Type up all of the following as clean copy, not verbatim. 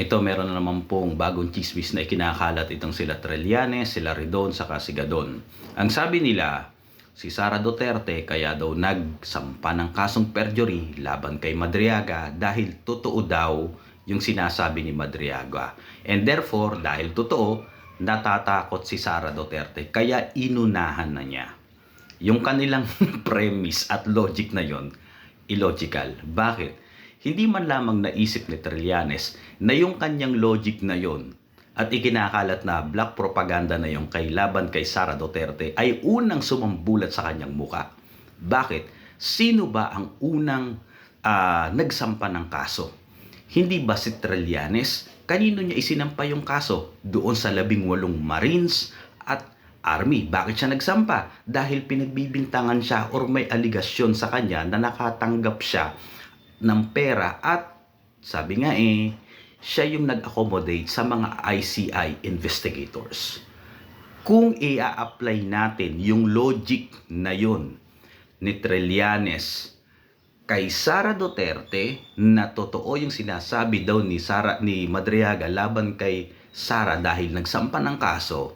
Ito, meron na naman pong bagong chismis na ikinakalat itong sila Trillanes, sila Ridon, saka si Gadon. Ang sabi nila, si Sara Duterte kaya daw nagsampa ng kasong perjury laban kay Madriaga dahil totoo daw yung sinasabi ni Madriaga. And therefore, dahil totoo, natatakot si Sara Duterte kaya inunahan na niya. Yung kanilang premise at logic na yon, illogical. Bakit? Hindi man lamang naisip ni Trillanes na yung kanyang logic na yon at ikinakalat na black propaganda na yung kay laban kay Sara Duterte ay unang sumambulat sa kanyang muka. Bakit? Sino ba ang unang nagsampa ng kaso? Hindi ba si Trillanes? Kanino niya isinampa yung kaso? Doon sa 18 Marines at Army. Bakit siya nagsampa? Dahil pinagbibintangan siya or may aligasyon sa kanya na nakatanggap siya ng pera at sabi nga siya yung nag-accommodate sa mga ICI investigators. Kung i-apply natin yung logic na yun ni Trillanes kay Sara Duterte na totoo yung sinasabi daw ni Madriaga laban kay Sara dahil nagsampa ng kaso,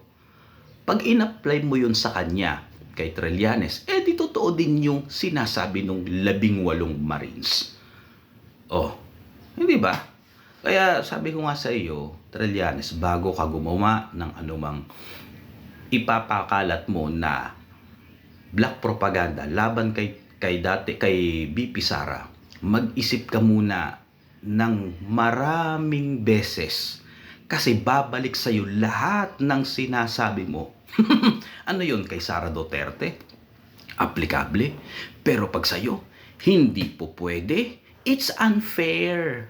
pag in-apply mo yun sa kanya, kay Trillanes, di totoo din yung sinasabi ng 18 Marines. Hindi ba? Kaya sabi ko nga sa iyo, Trillanes, bago ka gumawa ng anumang ipapakalat mo na black propaganda laban kay BP Sara, mag-isip ka muna ng maraming beses kasi babalik sa iyo lahat ng sinasabi mo. Ano yun kay Sara Duterte? Aplikable. Pero pag sa iyo, hindi po pwede. It's unfair.